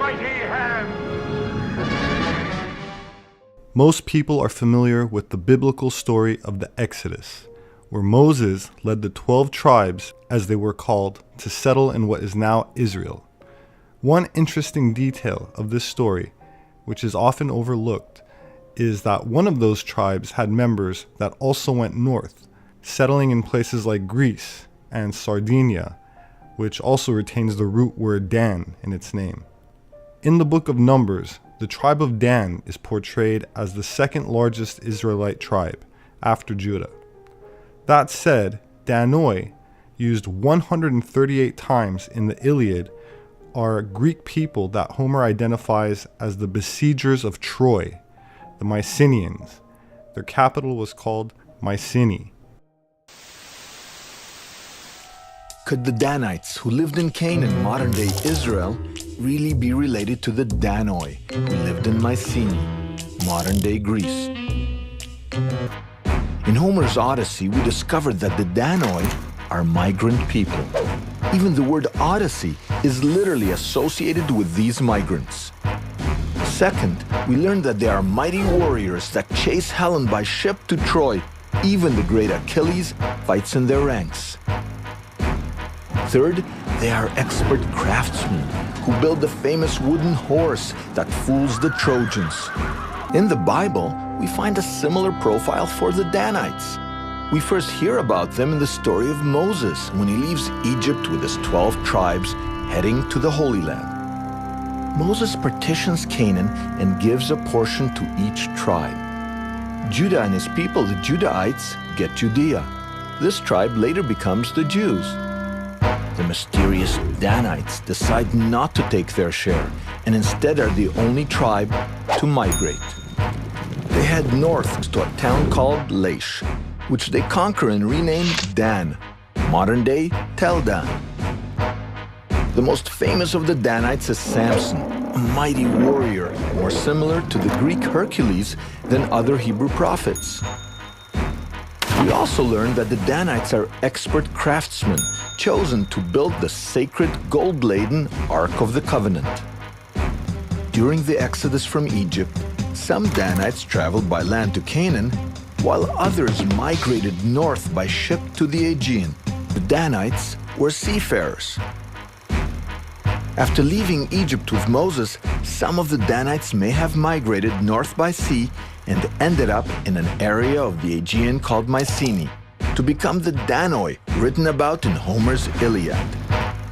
mighty hand. Most people are familiar with the biblical story of the Exodus, where Moses led the 12 tribes, as they were called, to settle in what is now Israel. One interesting detail of this story, which is often overlooked, is that one of those tribes had members that also went north, settling in places like Greece and Sardinia, which also retains the root word Dan in its name. In the book of Numbers, the tribe of Dan is portrayed as the second largest Israelite tribe, after Judah. That said, Danoi, used 138 times in the Iliad, are Greek people that Homer identifies as the besiegers of Troy, the Mycenaeans. Their capital was called Mycenae. Could the Danites who lived in Canaan, modern-day Israel, really be related to the Danoi who lived in Mycenae, modern-day Greece? In Homer's Odyssey, we discovered that the Danoi are migrant people. Even the word Odyssey is literally associated with these migrants. Second, we learned that they are mighty warriors that chase Helen by ship to Troy. Even the great Achilles fights in their ranks. Third, they are expert craftsmen who build the famous wooden horse that fools the Trojans. In the Bible, we find a similar profile for the Danites. We first hear about them in the story of Moses when he leaves Egypt with his 12 tribes heading to the Holy Land. Moses partitions Canaan and gives a portion to each tribe. Judah and his people, the Judahites, get Judea. This tribe later becomes the Jews. The mysterious Danites decide not to take their share and instead are the only tribe to migrate. They head north to a town called Laish, which they conquer and rename Dan, modern-day Tel Dan. The most famous of the Danites is Samson, a mighty warrior, more similar to the Greek Hercules than other Hebrew prophets. We also learned that the Danites are expert craftsmen, chosen to build the sacred gold-laden Ark of the Covenant. During the Exodus from Egypt, some Danites traveled by land to Canaan, while others migrated north by ship to the Aegean. The Danites were seafarers. After leaving Egypt with Moses, some of the Danites may have migrated north by sea and ended up in an area of the Aegean called Mycenae, to become the Danoi written about in Homer's Iliad.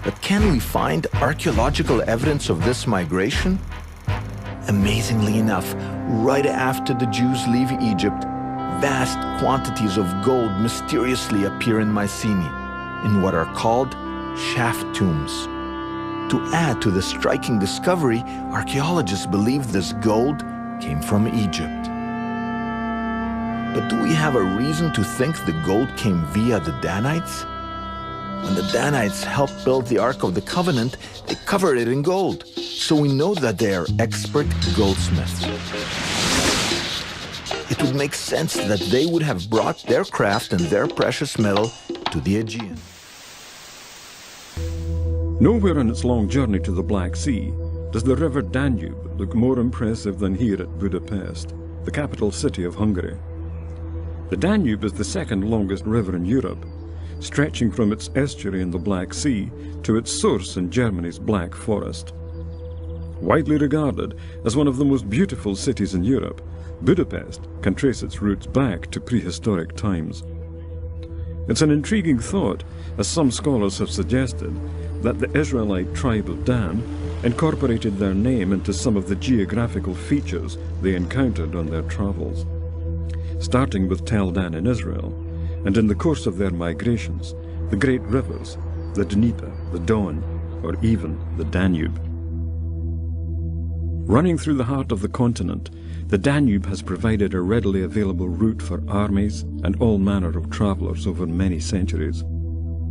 But can we find archaeological evidence of this migration? Amazingly enough, right after the Jews leave Egypt, vast quantities of gold mysteriously appear in Mycenae, in what are called shaft tombs. To add to the striking discovery, archaeologists believe this gold came from Egypt. But do we have a reason to think the gold came via the Danites? When the Danites helped build the Ark of the Covenant, they covered it in gold, so we know that they are expert goldsmiths. It would make sense that they would have brought their craft and their precious metal to the Aegean. Nowhere on its long journey to the Black Sea does the river Danube look more impressive than here at Budapest, the capital city of Hungary. The Danube is the second longest river in Europe, stretching from its estuary in the Black Sea to its source in Germany's Black Forest. Widely regarded as one of the most beautiful cities in Europe, Budapest can trace its roots back to prehistoric times. It's an intriguing thought, as some scholars have suggested, that the Israelite tribe of Dan incorporated their name into some of the geographical features they encountered on their travels. Starting with Tel Dan in Israel, and in the course of their migrations, the great rivers, the Dnieper, the Don, or even the Danube. Running through the heart of the continent, the Danube has provided a readily available route for armies and all manner of travelers over many centuries,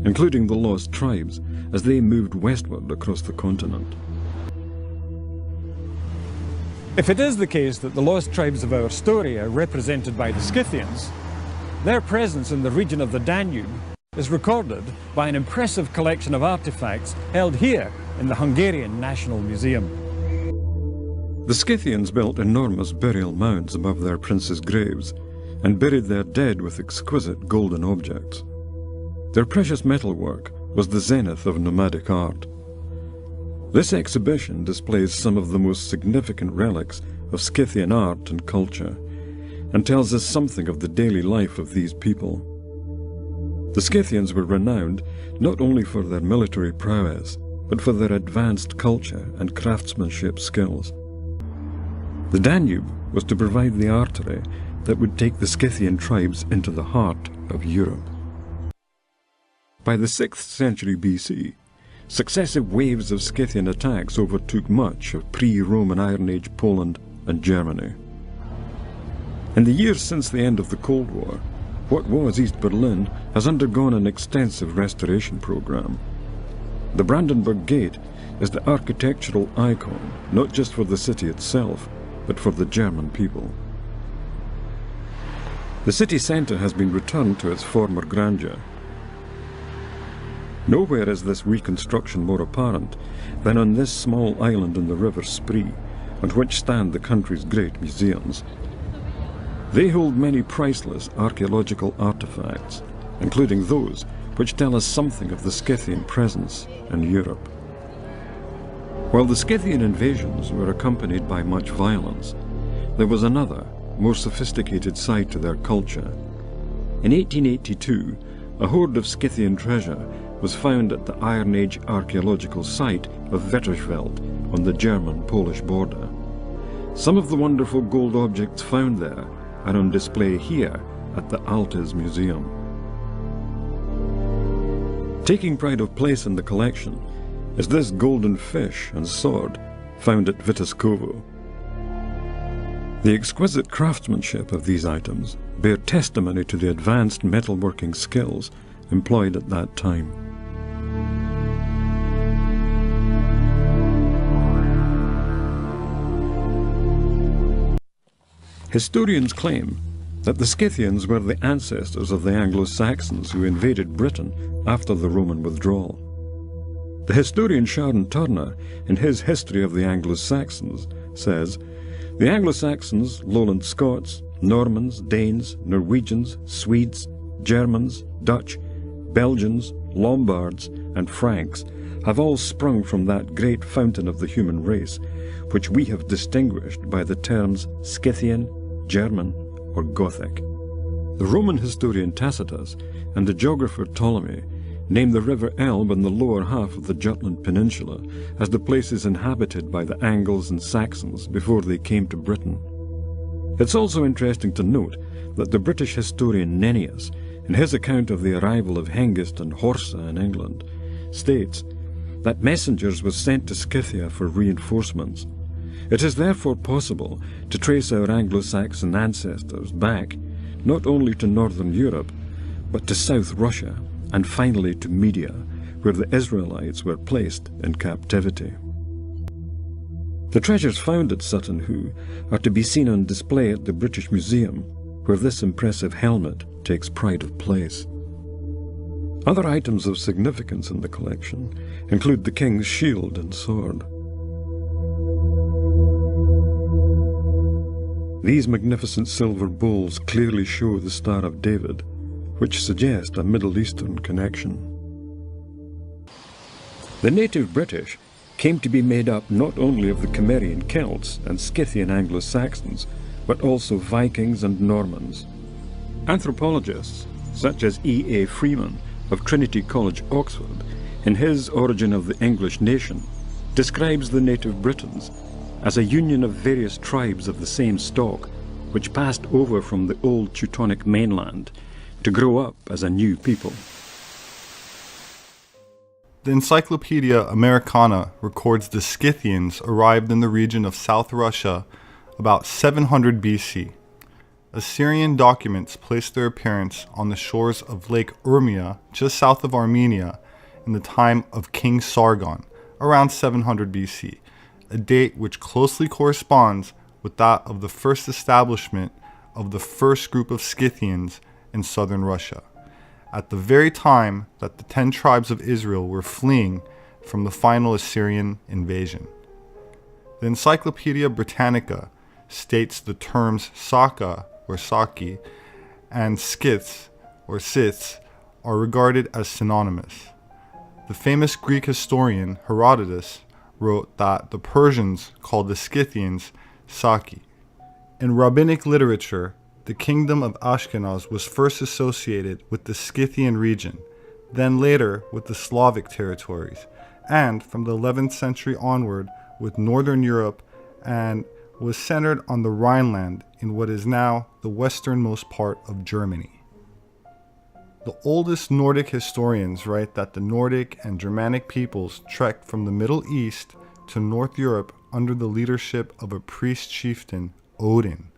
including the lost tribes as they moved westward across the continent. If it is the case that the lost tribes of our story are represented by the Scythians, their presence in the region of the Danube is recorded by an impressive collection of artifacts held here in the Hungarian National Museum. The Scythians built enormous burial mounds above their princes' graves and buried their dead with exquisite golden objects. Their precious metalwork was the zenith of nomadic art. This exhibition displays some of the most significant relics of Scythian art and culture and tells us something of the daily life of these people. The Scythians were renowned not only for their military prowess, but for their advanced culture and craftsmanship skills. The Danube was to provide the artery that would take the Scythian tribes into the heart of Europe. By the 6th century BC, successive waves of Scythian attacks overtook much of pre-Roman Iron Age Poland and Germany. In the years since the end of the Cold War, what was East Berlin has undergone an extensive restoration program. The Brandenburg Gate is the architectural icon, not just for the city itself, but for the German people. The city centre has been returned to its former grandeur. Nowhere is this reconstruction more apparent than on this small island in the River Spree, on which stand the country's great museums. They hold many priceless archaeological artifacts, including those which tell us something of the Scythian presence in Europe. While the Scythian invasions were accompanied by much violence, there was another, more sophisticated side to their culture. In 1882, a hoard of Scythian treasure was found at the Iron Age archaeological site of Wetterschwelt on the German-Polish border. Some of the wonderful gold objects found there are on display here at the Altes Museum. Taking pride of place in the collection is this golden fish and sword found at Witoskowo. The exquisite craftsmanship of these items bear testimony to the advanced metalworking skills employed at that time. Historians claim that the Scythians were the ancestors of the Anglo-Saxons who invaded Britain after the Roman withdrawal. The historian Sharon Turner, in his History of the Anglo-Saxons, says, "The Anglo-Saxons, Lowland Scots, Normans, Danes, Norwegians, Swedes, Germans, Dutch, Belgians, Lombards, and Franks have all sprung from that great fountain of the human race, which we have distinguished by the terms Scythian, German, or Gothic." The Roman historian Tacitus and the geographer Ptolemy name the river Elbe in the lower half of the Jutland Peninsula as the places inhabited by the Angles and Saxons before they came to Britain. It's also interesting to note that the British historian Nennius, in his account of the arrival of Hengist and Horsa in England, states that messengers were sent to Scythia for reinforcements. It is therefore possible to trace our Anglo-Saxon ancestors back not only to northern Europe, but to South Russia, and finally to Media, where the Israelites were placed in captivity. The treasures found at Sutton Hoo are to be seen on display at the British Museum, where this impressive helmet takes pride of place. Other items of significance in the collection include the king's shield and sword. These magnificent silver bowls clearly show the Star of David, which suggest a Middle Eastern connection. The native British came to be made up not only of the Cimmerian Celts and Scythian Anglo-Saxons, but also Vikings and Normans. Anthropologists, such as E.A. Freeman of Trinity College, Oxford, in his Origin of the English Nation, describes the native Britons as a union of various tribes of the same stock, which passed over from the old Teutonic mainland to grow up as a new people. The Encyclopedia Americana records the Scythians arrived in the region of South Russia about 700 BC. Assyrian documents place their appearance on the shores of Lake Urmia, just south of Armenia, in the time of King Sargon, around 700 BC, a date which closely corresponds with that of the first establishment of the first group of Scythians in southern Russia, at the very time that the 10 tribes of Israel were fleeing from the final Assyrian invasion. The Encyclopedia Britannica states the terms Saka or Saki and Scyths or Scyths are regarded as synonymous. The famous Greek historian Herodotus wrote that the Persians called the Scythians Saki. In rabbinic literature, the kingdom of Ashkenaz was first associated with the Scythian region, then later with the Slavic territories, and from the 11th century onward with Northern Europe, and was centered on the Rhineland in what is now the westernmost part of Germany. The oldest Nordic historians write that the Nordic and Germanic peoples trekked from the Middle East to North Europe under the leadership of a priest chieftain, Odin.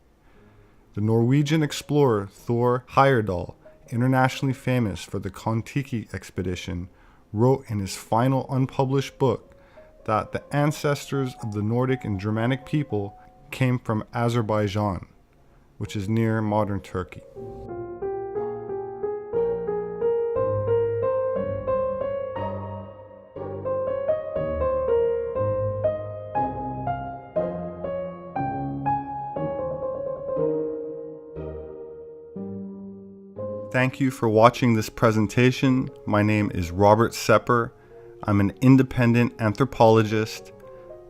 The Norwegian explorer Thor Heyerdahl, internationally famous for the Kon-Tiki expedition, wrote in his final unpublished book that the ancestors of the Nordic and Germanic people came from Azerbaijan, which is near modern Turkey. Thank you for watching this presentation. My name is Robert SEPEHR. I'm an independent anthropologist.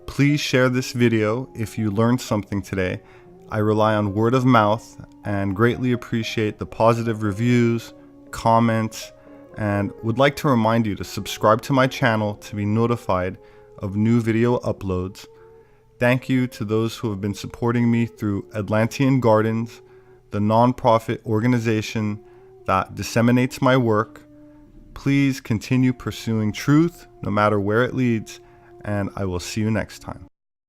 Please share this video if you learned something today. I rely on word of mouth and greatly appreciate the positive reviews, comments, and would like to remind you to subscribe to my channel to be notified of new video uploads. Thank you to those who have been supporting me through Atlantean Gardens, the nonprofit organization that disseminates my work. Please continue pursuing truth no matter where it leads, and I will see you next time.